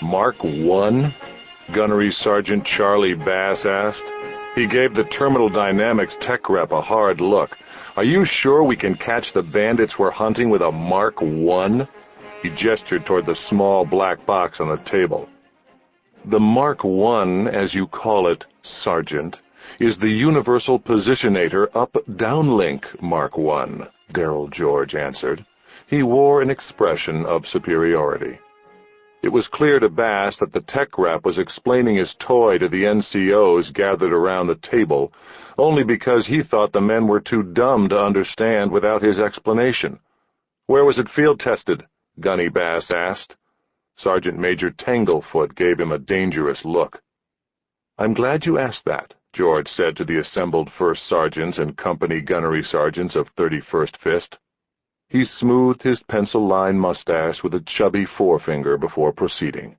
Mark 1? Gunnery Sergeant Charlie Bass asked. He gave the Terminal Dynamics tech rep a hard look. Are you sure we can catch the bandits we're hunting with a Mark 1? He gestured toward the small black box on the table. The Mark 1, as you call it, Sergeant, is the Universal Positionator Up-Downlink Mark 1, Darrell George answered. He wore an expression of superiority. It was clear to Bass that the tech rep was explaining his toy to the NCOs gathered around the table, only because he thought the men were too dumb to understand without his explanation. Where was it field-tested? Gunny Bass asked. Sergeant Major Tanglefoot gave him a dangerous look. I'm glad you asked that, George said to the assembled first sergeants and company gunnery sergeants of 31st Fist. He smoothed his pencil-lined mustache with a chubby forefinger before proceeding.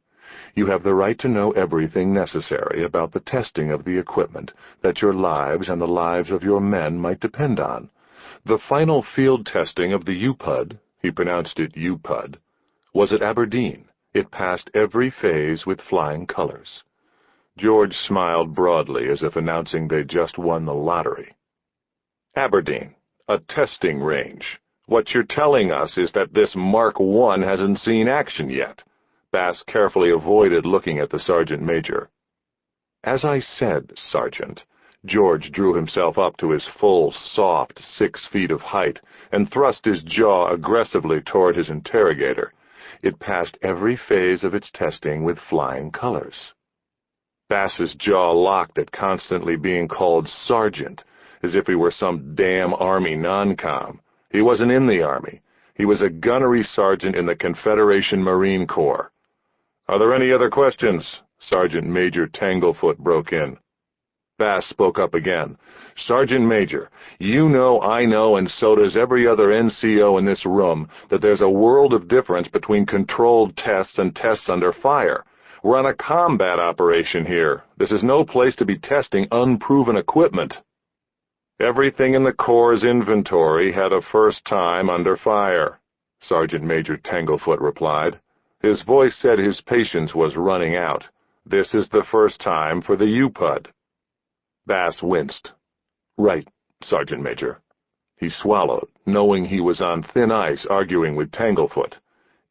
You have the right to know everything necessary about the testing of the equipment that your lives and the lives of your men might depend on. The final field testing of the UPUD, he pronounced it UPUD, was at Aberdeen. It passed every phase with flying colors. George smiled broadly as if announcing they'd just won the lottery. Aberdeen, a testing range. What you're telling us is that this Mark 1 hasn't seen action yet. Bass carefully avoided looking at the sergeant major. As I said, Sergeant, George drew himself up to his full, soft 6 feet of height and thrust his jaw aggressively toward his interrogator. It passed every phase of its testing with flying colors. Bass's jaw locked at constantly being called Sergeant, as if he were some damn Army non-com. He wasn't in the Army. He was a gunnery sergeant in the Confederation Marine Corps. Are there any other questions? Sergeant Major Tanglefoot broke in. Bass spoke up again. Sergeant Major, you know, I know, and so does every other NCO in this room, that there's a world of difference between controlled tests and tests under fire. We're on a combat operation here. This is no place to be testing unproven equipment. Everything in the Corps' inventory had a first time under fire, Sergeant Major Tanglefoot replied. His voice said his patience was running out. This is the first time for the UPUD. Bass winced. Right, Sergeant Major. He swallowed, knowing he was on thin ice arguing with Tanglefoot.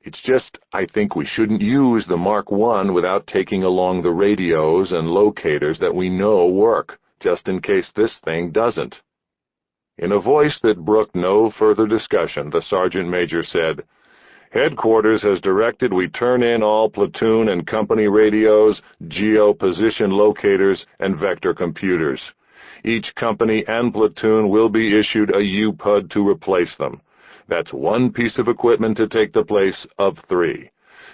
It's just, I think we shouldn't use the Mark 1 without taking along the radios and locators that we know work, just in case this thing doesn't. In a voice that brooked no further discussion, the sergeant major said, Headquarters has directed we turn in all platoon and company radios, geo-position locators, and vector computers. Each company and platoon will be issued a UPUD to replace them. That's 1 piece of equipment to take the place of 3.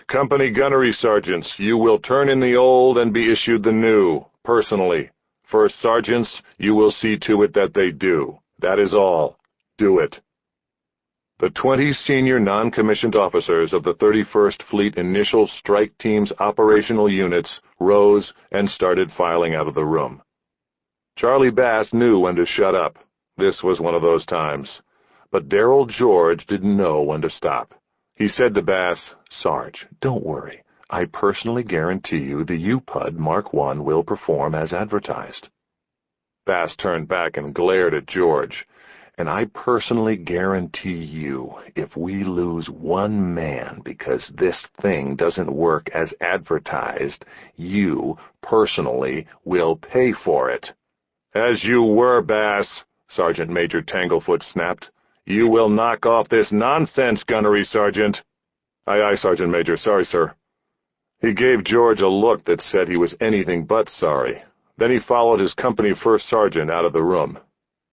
Company gunnery sergeants, you will turn in the old and be issued the new, personally. First sergeants, you will see to it that they do. That is all. Do it. The 20 senior non-commissioned officers of the 31st Fleet Initial Strike Team's operational units rose and started filing out of the room. Charlie Bass knew when to shut up. This was one of those times. But Darrell George didn't know when to stop. He said to Bass, Sarge, don't worry. I personally guarantee you the UPUD Mark 1 will perform as advertised. Bass turned back and glared at George. And I personally guarantee you, if we lose 1 man because this thing doesn't work as advertised, you, personally, will pay for it. As you were, Bass, Sergeant Major Tanglefoot snapped. You will knock off this nonsense, gunnery sergeant. Aye, aye, Sergeant Major. Sorry, sir. He gave George a look that said he was anything but sorry. Then he followed his company first sergeant out of the room.